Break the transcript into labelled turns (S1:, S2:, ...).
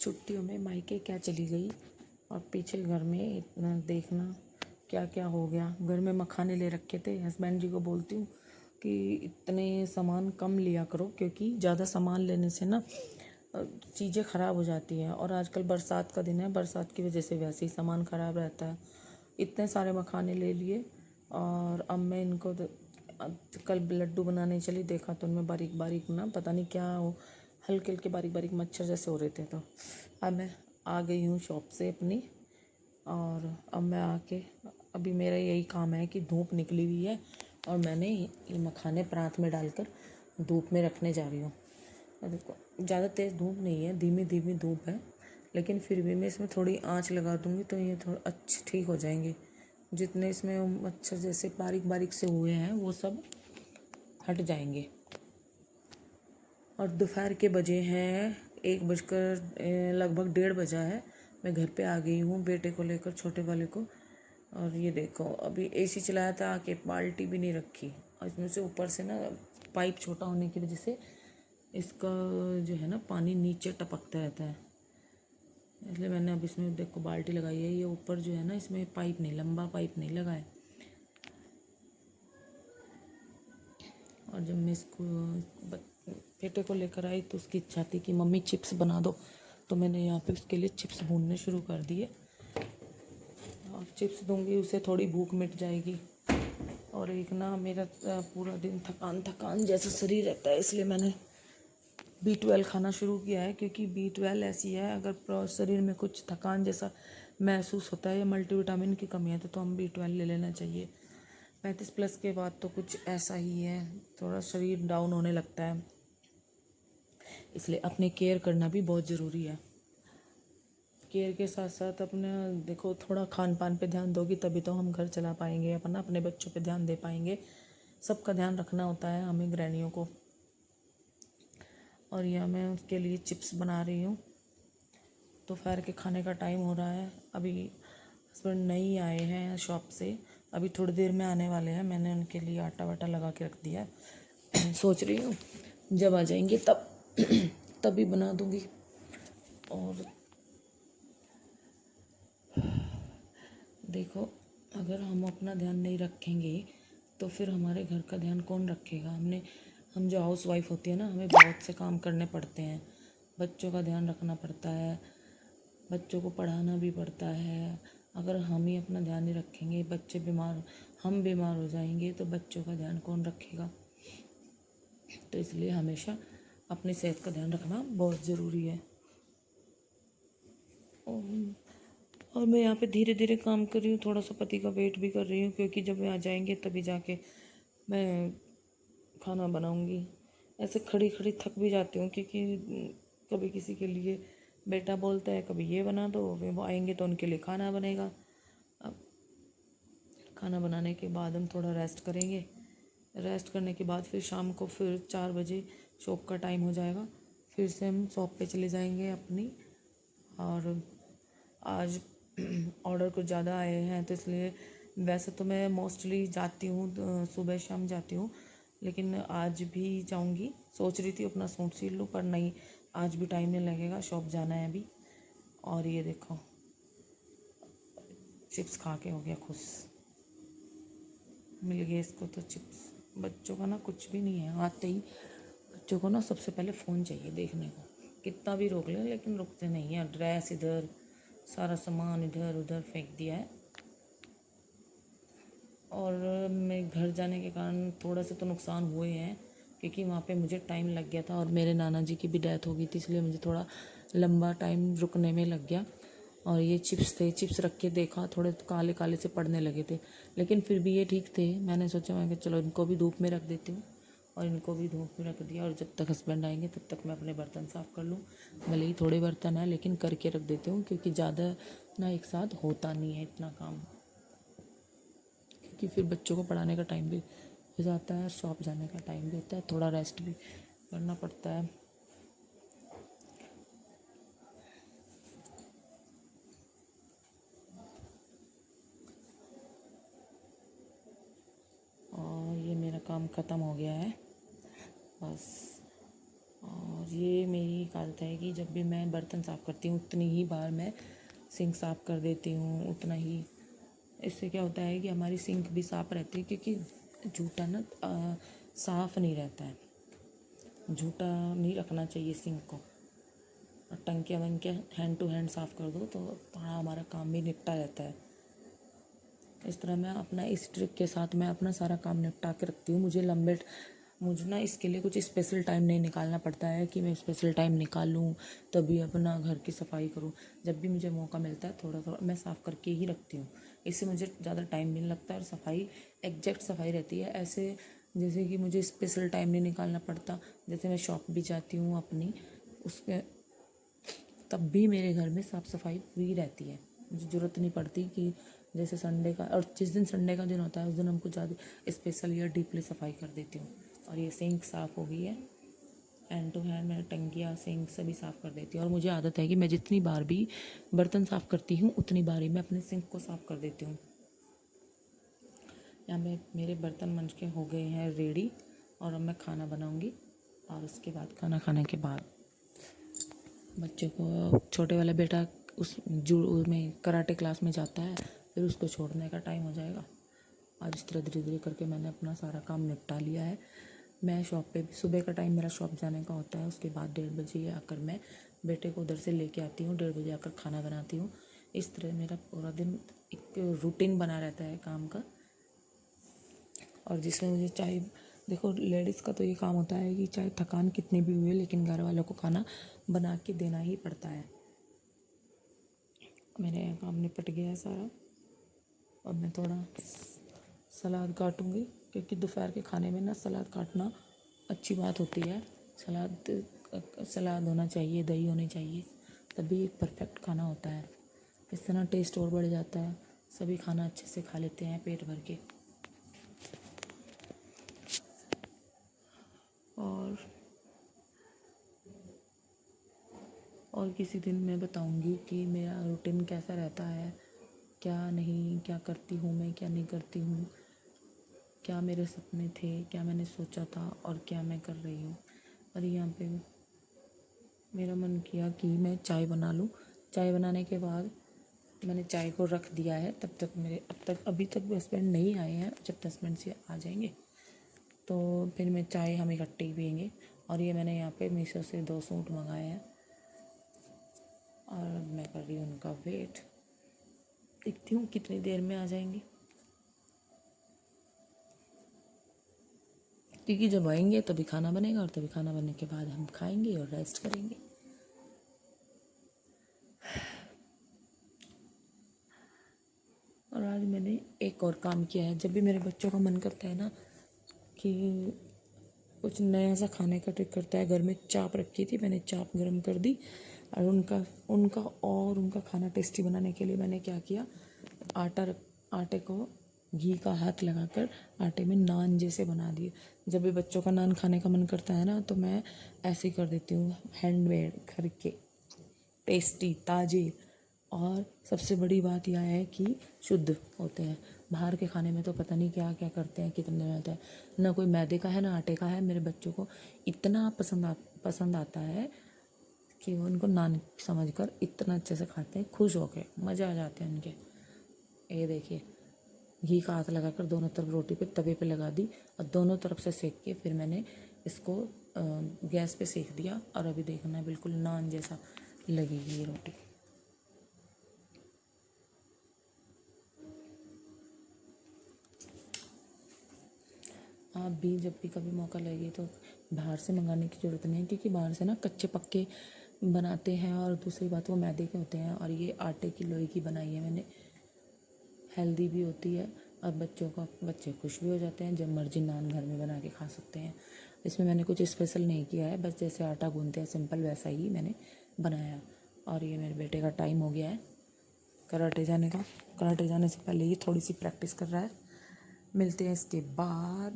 S1: छुट्टियों में मायके क्या चली गई और पीछे घर में इतना देखना क्या क्या हो गया। घर में मखाने ले रखे थे। हस्बैंड जी को बोलती हूँ कि इतने सामान कम लिया करो, क्योंकि ज़्यादा सामान लेने से ना चीज़ें ख़राब हो जाती हैं। और आजकल बरसात का दिन है, बरसात की वजह से वैसे ही सामान ख़राब रहता है। इतने सारे मखाने ले लिए और अब मैं इनको कल लड्डू बनाने चली, देखा तो उनमें बारीक बारीक ना पता नहीं क्या हो, हल्के हल्के बारीक बारीक मच्छर जैसे हो रहे थे। तो अब मैं आ गई हूँ शॉप से अपनी, और अब मैं आके अभी मेरा यही काम है कि धूप निकली हुई है और मैंने ये मखाने परात में डालकर धूप में रखने जा रही हूँ। और देखो ज़्यादा तेज़ धूप नहीं है, धीमी धीमी धूप है, लेकिन फिर भी मैं इसमें थोड़ी आंच लगा दूँगी तो ये थोड़ा अच्छे ठीक हो जाएंगे। जितने इसमें मच्छर जैसे बारीक बारीक से हुए हैं वो सब हट जाएंगे। और दोपहर के बजे हैं 1 बजकर लगभग 1:30 बजा है। मैं घर पे आ गई हूँ बेटे को लेकर, छोटे वाले को। और ये देखो अभी एसी चलाया था, आके बाल्टी भी नहीं रखी, और इसमें से ऊपर से ना पाइप छोटा होने की वजह से इसका जो है ना पानी नीचे टपकता रहता है, इसलिए मैंने अब इसमें देखो बाल्टी लगाई है। ये ऊपर जो है ना इसमें पाइप नहीं, लंबा पाइप नहीं लगा है। और जब मैं इसको बेटे को लेकर आई तो उसकी इच्छा थी कि मम्मी चिप्स बना दो, तो मैंने यहाँ पे उसके लिए चिप्स भूनने शुरू कर दिए। और चिप्स दूंगी उसे, थोड़ी भूख मिट जाएगी। और एक ना मेरा पूरा दिन थकान थकान जैसा शरीर रहता है, इसलिए मैंने B12 खाना शुरू किया है। क्योंकि B12 ऐसी है, अगर शरीर में कुछ थकान जैसा महसूस होता है या मल्टीविटामिन की कमी है तो हमें B12 ले लेना चाहिए। 35+ के बाद तो कुछ ऐसा ही है, थोड़ा शरीर डाउन होने लगता है, इसलिए अपने केयर करना भी बहुत ज़रूरी है। केयर के साथ साथ अपने देखो थोड़ा खान पान पे ध्यान दोगी तभी तो हम घर चला पाएंगे, अपना अपने बच्चों पे ध्यान दे पाएंगे। सबका ध्यान रखना होता है हमें गृहिणियों को। और यह मैं उसके लिए चिप्स बना रही हूँ। दोपहर के खाने का टाइम हो रहा है। अभी हस्बैंड नहीं आए हैं शॉप से, अभी थोड़ी देर में आने वाले हैं। मैंने उनके लिए आटा वाटा लगा के रख दिया है। सोच रही हूँ जब आ जाएंगे तब तभी बना दूँगी। और देखो अगर हम अपना ध्यान नहीं रखेंगे तो फिर हमारे घर का ध्यान कौन रखेगा। हम जो हाउस वाइफ होती है ना, हमें बहुत से काम करने पड़ते हैं। बच्चों का ध्यान रखना पड़ता है, बच्चों को पढ़ाना भी पड़ता है। अगर हम ही अपना ध्यान नहीं रखेंगे, हम बीमार हो जाएंगे तो बच्चों का ध्यान कौन रखेगा। तो इसलिए हमेशा अपनी सेहत का ध्यान रखना बहुत ज़रूरी है। और मैं यहाँ पे धीरे धीरे काम कर रही हूँ, थोड़ा सा पति का वेट भी कर रही हूँ, क्योंकि जब वे आ जाएंगे तभी जाके मैं खाना बनाऊँगी। ऐसे खड़ी खड़ी थक भी जाती हूँ, क्योंकि कभी किसी के लिए बेटा बोलता है कभी ये बना दो, वो आएंगे तो उनके लिए खाना बनेगा। अब खाना बनाने के बाद हम थोड़ा रेस्ट करेंगे। रेस्ट करने के बाद फिर शाम को फिर 4 बजे शॉप का टाइम हो जाएगा, फिर से हम शॉप पे चले जाएंगे अपनी। और आज ऑर्डर कुछ ज़्यादा आए हैं तो इसलिए, वैसे तो मैं मोस्टली जाती हूँ सुबह शाम जाती हूँ, लेकिन आज भी जाऊँगी। सोच रही थी अपना सूट सिल लूँ, पर नहीं, आज भी टाइम नहीं लगेगा, शॉप जाना है अभी। और ये देखो चिप्स खा के हो गया खुश, मिल गए इसको तो चिप्स। बच्चों का ना कुछ भी नहीं है, आते ही बच्चों को ना सबसे पहले फ़ोन चाहिए देखने को। कितना भी रोक लें लेकिन रुकते नहीं हैं। ड्रेस इधर, सारा सामान इधर उधर फेंक दिया है। और मैं घर जाने के कारण थोड़ा से तो नुकसान हुए हैं, क्योंकि वहाँ पे मुझे टाइम लग गया था और मेरे नाना जी की भी डेथ हो गई थी, इसलिए मुझे थोड़ा लंबा टाइम रुकने में लग गया। और ये चिप्स थे, चिप्स रख के देखा, थोड़े काले काले से पड़ने लगे थे, लेकिन फिर भी ये ठीक थे। मैंने सोचा मैं कि चलो इनको भी धूप में रख देती हूँ, और इनको भी धूप में रख दिया। और जब तक हस्बैंड आएंगे तब तक मैं अपने बर्तन साफ़ कर लूँ। भले ही थोड़े बर्तन हैं लेकिन करके रख देती हूँ, क्योंकि ज़्यादा ना एक साथ होता नहीं है इतना काम, क्योंकि फिर बच्चों को पढ़ाने का टाइम भी हो जाता है, शॉप जाने का टाइम भी होता है, थोड़ा रेस्ट भी करना पड़ता है। और ये मेरा काम ख़त्म हो गया है बस। और ये मेरी एक आदत है कि जब भी मैं बर्तन साफ़ करती हूँ उतनी ही बार मैं सिंक साफ़ कर देती हूँ, उतना ही। इससे क्या होता है कि हमारी सिंक भी साफ़ रहती है, क्योंकि जूठा ना साफ़ नहीं रहता है, जूठा नहीं रखना चाहिए सिंक को। और टंकियाँ वंकियाँ हैंड टू हैंड साफ़ कर दो तो थोड़ा हमारा काम भी निपटा रहता है। इस तरह मैं अपना इस ट्रिक के साथ मैं अपना सारा काम निपटा के रखती हूँ। मुझे ना इसके लिए कुछ स्पेशल टाइम नहीं निकालना पड़ता है कि मैं स्पेशल टाइम निकालूँ तभी अपना घर की सफाई करूँ। जब भी मुझे मौका मिलता है थोड़ा थोड़ा मैं साफ़ करके ही रखती हूँ। इससे मुझे ज़्यादा टाइम भी नहीं लगता और सफाई एग्जैक्ट सफाई रहती है। ऐसे जैसे कि मुझे स्पेशल टाइम नहीं निकालना पड़ता। जैसे मैं शॉप भी जाती हूँ अपनी, उसके तब भी मेरे घर में साफ़ सफाई हुई रहती है। मुझे ज़रूरत नहीं पड़ती कि जैसे संडे का, और जिस दिन संडे का दिन होता है उस दिन हमको ज़्यादा स्पेशल या डीपली सफाई कर देती हूँ। और ये सिंक साफ़ हो गई है, हैंड टू हैंड मैंने टंकियाँ सिंक सभी साफ़ कर देती हूँ। और मुझे आदत है कि मैं जितनी बार भी बर्तन साफ़ करती हूँ उतनी बार ही मैं अपने सिंक को साफ़ कर देती हूँ। यहाँ में मेरे बर्तन मंज के हो गए हैं रेडी, और अब मैं खाना बनाऊँगी। और उसके बाद खाना खाने के बाद बच्चे को, छोटे वाला बेटा उस जू में कराटे क्लास में जाता है, फिर उसको छोड़ने का टाइम हो जाएगा। और इस तरह धीरे धीरे करके मैंने अपना सारा काम निपटा लिया है। मैं शॉप पे भी, सुबह का टाइम मेरा शॉप जाने का होता है, उसके बाद 1:30 बजे आकर मैं बेटे को उधर से लेके आती हूँ, 1:30 बजे आकर खाना बनाती हूँ। इस तरह मेरा पूरा दिन एक रूटीन बना रहता है काम का। और जिसमें मुझे चाहे, देखो लेडीज़ का तो ये काम होता है कि चाहे थकान कितनी भी हुई है लेकिन घर वालों को खाना बना के देना ही पड़ता है। मेरे काम निपट गया है सारा। अब मैं थोड़ा सलाद काटूंगी, क्योंकि दोपहर के खाने में ना सलाद काटना अच्छी बात होती है। सलाद होना चाहिए, दही होनी चाहिए, तभी एक परफेक्ट खाना होता है। इस तरह टेस्ट और बढ़ जाता है, सभी खाना अच्छे से खा लेते हैं पेट भर के। और किसी दिन मैं बताऊंगी कि मेरा रूटीन कैसा रहता है, क्या नहीं, क्या करती हूँ मैं, क्या नहीं करती हूँ, क्या मेरे सपने थे, क्या मैंने सोचा था और क्या मैं कर रही हूँ। और यहाँ पे मेरा मन किया कि मैं चाय बना लूँ। चाय बनाने के बाद मैंने चाय को रख दिया है। तब तक अभी तक हस्बैंड नहीं आए हैं। जब हस्बैंड से आ जाएंगे तो फिर मैं चाय हम इकट्ठे ही पियेंगे। और ये मैंने यहाँ पे मीशो से 2 सूट मंगाए हैं और मैं कर रही हूँ उनका वेट। देखती हूँ कितनी देर में आ जाएंगे, क्योंकि जब आएंगे तभी खाना बनेगा और तभी खाना बनने के बाद हम खाएंगे और रेस्ट करेंगे। और आज मैंने एक और काम किया है। जब भी मेरे बच्चों का मन करता है ना कि कुछ नया सा खाने का ट्रिक करता है, घर में चाप रखी थी, मैंने चाप गरम कर दी। और उनका खाना टेस्टी बनाने के लिए मैंने क्या किया, आटे को घी का हाथ लगाकर आटे में नान जैसे बना दिए। जब भी बच्चों का नान खाने का मन करता है ना तो मैं ऐसे ही कर देती हूँ, हैंडमेड, घर के, टेस्टी, ताज़े। और सबसे बड़ी बात यह है कि शुद्ध होते हैं। बाहर के खाने में तो पता नहीं क्या क्या करते हैं, कितने में होता है, ना कोई मैदे का है ना आटे का है। मेरे बच्चों को इतना पसंद आता है कि वो उनको नान समझकर इतना अच्छे से खाते हैं, खुश होकर, मज़ा आ जाते हैं उनके। ये देखिए, घी का हाथ लगाकर दोनों तरफ रोटी पे तवे पे लगा दी और दोनों तरफ से सेक के फिर मैंने इसको गैस पे सेक दिया। और अभी देखना है बिल्कुल नान जैसा लगेगी ये रोटी। आप भी जब भी कभी मौका लगे तो बाहर से मंगाने की ज़रूरत नहीं है, क्योंकि बाहर से ना कच्चे पक्के बनाते हैं और दूसरी बात वो मैदे के होते हैं। और ये आटे की लोई की बनाई है मैंने, हेल्दी भी होती है और बच्चे खुश भी हो जाते हैं। जब मर्जी नान घर में बना के खा सकते हैं। इसमें मैंने कुछ स्पेशल नहीं किया है, बस जैसे आटा गूंथते हैं सिंपल वैसा ही मैंने बनाया। और ये मेरे बेटे का टाइम हो गया है कराटे जाने का। कराटे जाने से पहले ये थोड़ी सी प्रैक्टिस कर रहा है। मिलते हैं इसके बाद।